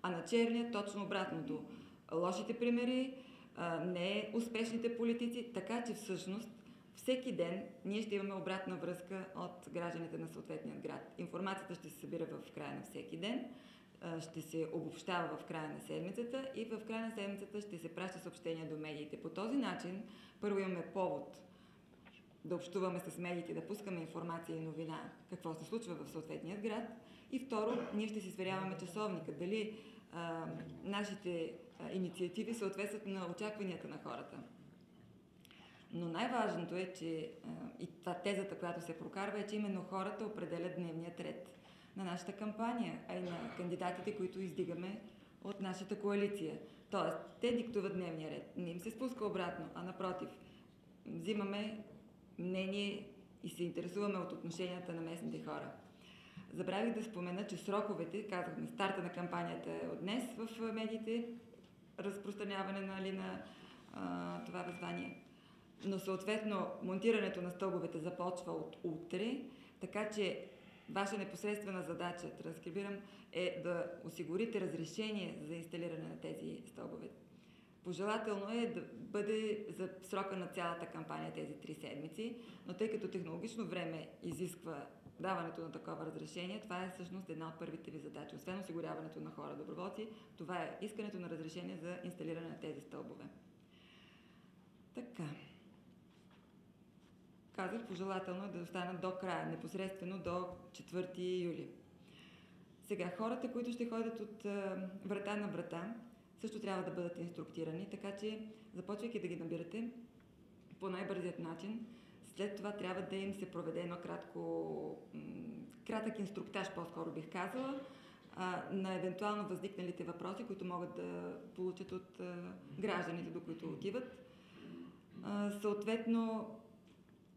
А на черния точно обратното. Лошите примери, не успешните политици, така че всъщност всеки ден ние ще имаме обратна връзка от гражданите на съответния град. Информацията ще се събира в края на всеки ден, ще се обобщава в края на седмицата и в края на седмицата ще се праща съобщения до медиите. По този начин, първо имаме повод да общуваме с медиите, да пускаме информация и новина какво се случва в съответния град и второ, ние ще си сверяваме часовника, дали нашите инициативи съответстват на очакванията на хората. Но най-важното е, че и това тезата, която се прокарва, е, че именно хората определят дневният ред на нашата кампания, а и на кандидатите, които издигаме от нашата коалиция. Тоест, те диктуват дневния ред. Не им се спуска обратно, а напротив, взимаме мнение и се интересуваме от отношенията на местните хора. Забравих да спомена, че сроковете, казахме, старта на кампанията е от днес в медиите, разпространяване на това въззвание. Но съответно монтирането на стълбовете започва от утре, така че ваша непосредствена задача, транскрибирам, е да осигурите разрешение за инсталиране на тези стълбове. Пожелателно е да бъде за срока на цялата кампания тези 3 седмици, но тъй като технологично време изисква даването на такова разрешение, това е всъщност една от първите ви задачи. Освен осигуряването на хора доброволци, това е искането на разрешение за инсталиране на тези стълбове. Така. Казах, пожелателно е да останат до края, непосредствено до 4 юли. Сега, хората, които ще ходят от врата на врата, също трябва да бъдат инструктирани, така че, започвайки да ги набирате по най-бързият начин, след това трябва да им се проведе едно кратък инструктаж, по-скоро бих казала, на евентуално възникналите въпроси, които могат да получат от гражданите, до които отиват. Съответно,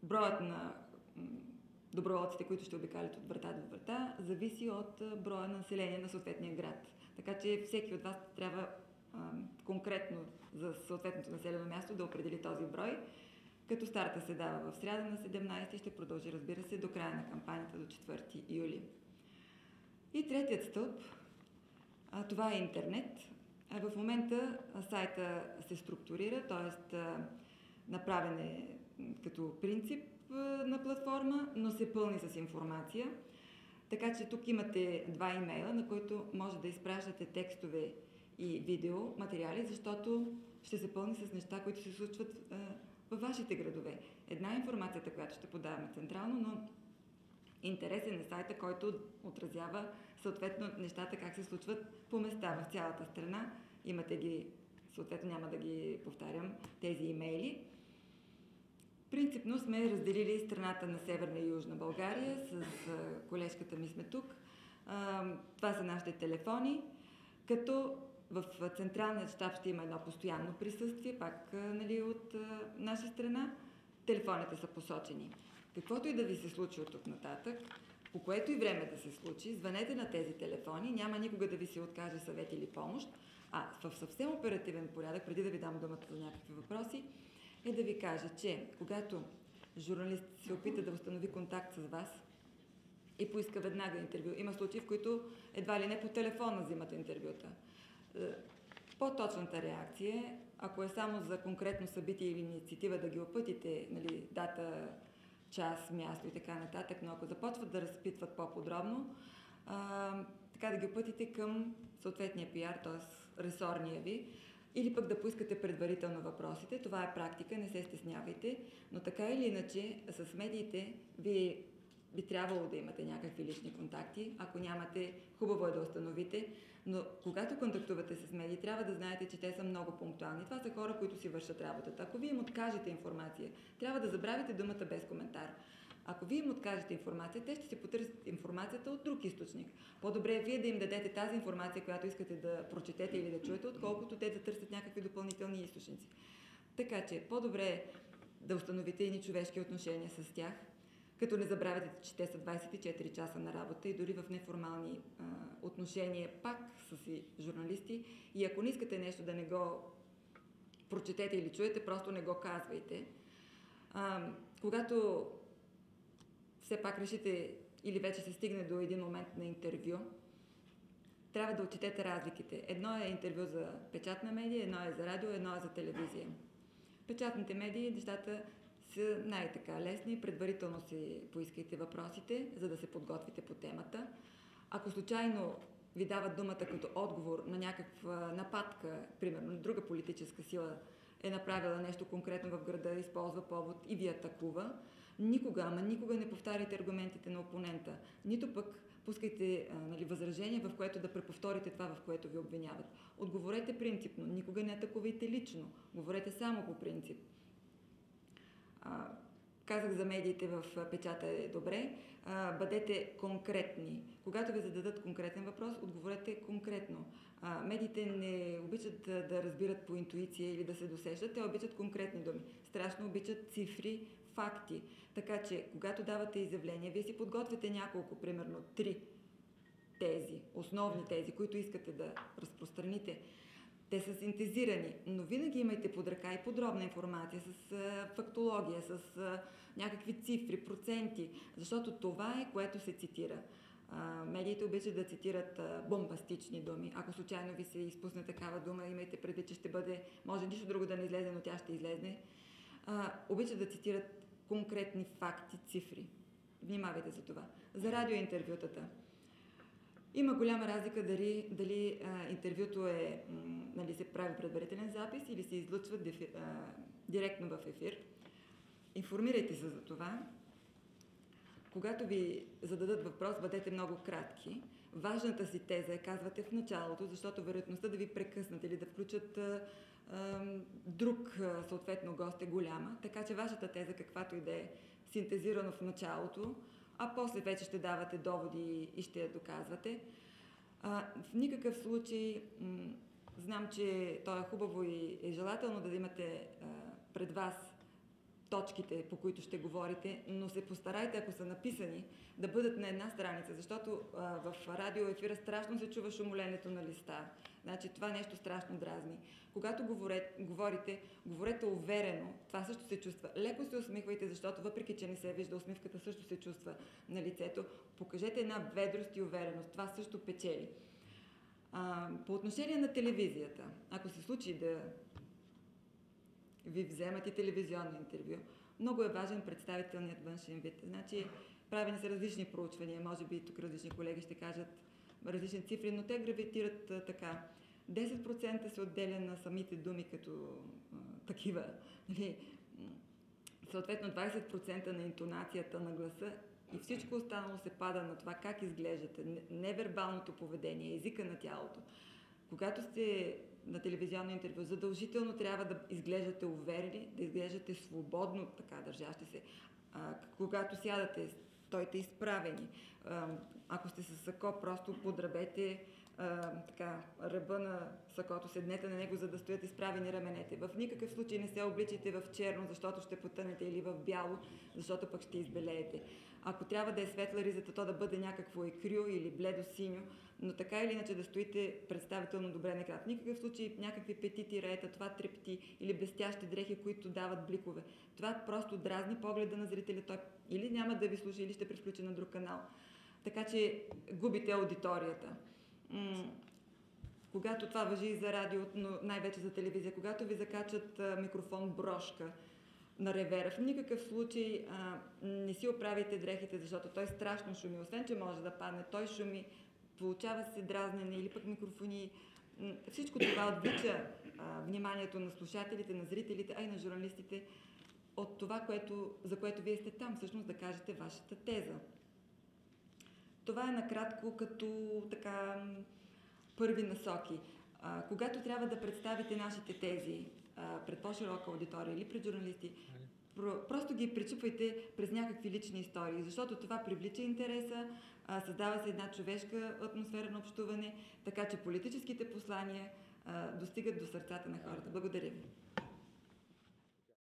броят на доброволците, които ще обикалят от врата до врата, зависи от броя на население на съответния град. Така че всеки от вас трябва конкретно за съответното населено място да определи този брой, като старта се дава в сряда на 17 и ще продължи, разбира се, до края на кампанията до 4 юли. И третият стълб, това е интернет. В момента сайта се структурира, т.е. направен е като принцип на платформа, но се пълни с информация. Така че тук имате 2 имейла, на които може да изпращате текстове и видео материали, защото ще се пълни с неща, които се случват във вашите градове. Една информацията, която ще подаваме централно, но интересен е сайта, който отразява съответно нещата как се случват по места в цялата страна. Имате ги, съответно няма да ги повтарям, тези имейли. Принципно сме разделили страната на Северна и Южна България, с колежката ми сме тук. Това са нашите телефони, като в централният щаб ще има едно постоянно присъствие, пак от наша страна. Телефоните са посочени. Каквото и да ви се случи от тук нататък, по което и време да се случи, звънете на тези телефони, няма никога да ви се откаже съвет или помощ, а в съвсем оперативен порядък, преди да ви дам думата за някакви въпроси, е да ви кажа, че когато журналист се опита да установи контакт с вас и поиска веднага интервю, има случаи, в които едва ли не по телефона взимат интервюта. По-точната реакция е, ако е само за конкретно събитие или инициатива, да ги опътите, дата, час, място и така нататък, но ако започват да разпитват по-подробно, така да ги опътите към съответния пиар, т.е. ресорния ви, или пък да поискате предварително въпросите. Това е практика, не се стеснявайте, но така или иначе с медиите вие би трябвало да имате някакви лични контакти. Ако нямате, хубаво е да установите, но когато контактувате с медии, трябва да знаете, че те са много пунктуални. Това са хора, които си вършат работата. Ако вие им откажете информация, трябва да забравите думата без коментар. Ако вие им откажете информация, те ще се потърсят информацията от друг източник. По-добре е вие да им дадете тази информация, която искате да прочетете или да чуете, отколкото те да търсят някакви допълнителни източници. Така че по-добре е да установите едни човешки отношения с тях, като не забравяте, че те са 24 часа на работа и дори в неформални отношения пак са си журналисти. И ако не искате нещо да не го прочетете или чуете, просто не го казвайте. Когато все пак решите или вече се стигне до един момент на интервю, трябва да отчетете разликите. Едно е интервю за печатна медия, едно е за радио, едно е за телевизия. Печатните медии, нещата са най-така лесни. Предварително си поискайте въпросите, за да се подготвите по темата. Ако случайно ви дават думата като отговор на някаква нападка, примерно друга политическа сила е направила нещо конкретно в града, използва повод и ви атакува, никога не повтаряйте аргументите на опонента. Нито пък пускайте възражение, в което да преповторите това, в което ви обвиняват. Отговорете принципно, никога не атакувайте лично, говорете само по принцип. Казах за медиите в печата е добре. Бъдете конкретни. Когато ви зададат конкретен въпрос, отговорете конкретно. Медиите не обичат да разбират по интуиция или да се досещат, те обичат конкретни думи. Страшно обичат цифри, факти. Така че, когато давате изявления, вие си подготвяте няколко, примерно 3 тези, основни тези, които искате да разпространите. Те са синтезирани, но винаги имайте под ръка и подробна информация с фактология, с някакви цифри, проценти, защото това е, което се цитира. Медиите обичат да цитират бомбастични думи. Ако случайно ви се изпусне такава дума, имайте предвид, че ще бъде, може нищо друго да не излезе, но тя ще излезне. Обичат да цитират конкретни факти, цифри. Внимавайте за това. За радиоинтервютата. Има голяма разлика дали интервюто се прави предварителен запис или се излъчва директно в ефир. Информирайте се за това. Когато ви зададат въпрос, бъдете много кратки. Важната си теза я казвате в началото, защото вероятността да ви прекъснат или да включат друг съответно гост е голяма. Така че вашата теза, каквато и да е, синтезирано в началото, а после вече ще давате доводи и ще я доказвате. В никакъв случай, знам, че то е хубаво и е желателно да имате пред вас точките, по които ще говорите, но се постарайте, ако са написани, да бъдат на една страница, защото в радиоефира страшно се чува шумоленето на листа. Значи това нещо страшно дразни. Когато говорете уверено, това също се чувства. Леко се усмихвайте, защото въпреки, че не се вижда, усмивката също се чувства на лицето. Покажете една ведрост и увереност. Това също печели. По отношение на телевизията, ако се случи да ви вземат и телевизионно интервю, много е важен представителният външен вид. Значи, правени са различни проучвания, може би тук различни колеги ще кажат различни цифри, но те гравитират така. 10% се отделя на самите думи като такива. Съответно 20% на интонацията на гласа и всичко останало се пада на това как изглеждате, невербалното поведение, езика на тялото. Когато сте на телевизионно интервю, задължително трябва да изглеждате уверени, да изглеждате свободно, така държащи се. Когато сядате, стойте изправени. Ако сте с сако, просто подрабете ръба на сакото, седнете на него, за да стоят изправени раменете. В никакъв случай не се обличайте в черно, защото ще потънете, или в бяло, защото пък ще избелеете. Ако трябва да е светла ризата, то да бъде някакво екрю или бледо-синьо, но така или иначе да стоите представително добре на екран. В никакъв случай някакви петити раета, това трепти или блестящи дрехи, които дават бликове. Това просто дразни погледа на зрителя. Той или няма да ви слуша, или ще превключи на друг канал. Така че губите аудиторията. Когато това важи и за радио, но най-вече за телевизия, когато ви закачат микрофон брошка на ревера, в никакъв случай не си оправите дрехите, защото той страшно шуми. Освен, че може да падне, той шуми, получава се дразнене или пък микрофони. Всичко това отвлича вниманието на слушателите, на зрителите, а и на журналистите от това, за което вие сте там, всъщност да кажете вашата теза. Това е накратко като така първи насоки. Когато трябва да представите нашите тези пред по-широка аудитория или пред журналисти, просто ги пречупвайте през някакви лични истории, защото това привлича интереса, създава се една човешка атмосфера на общуване, така че политическите послания достигат до сърцата на хората. Благодаря ви.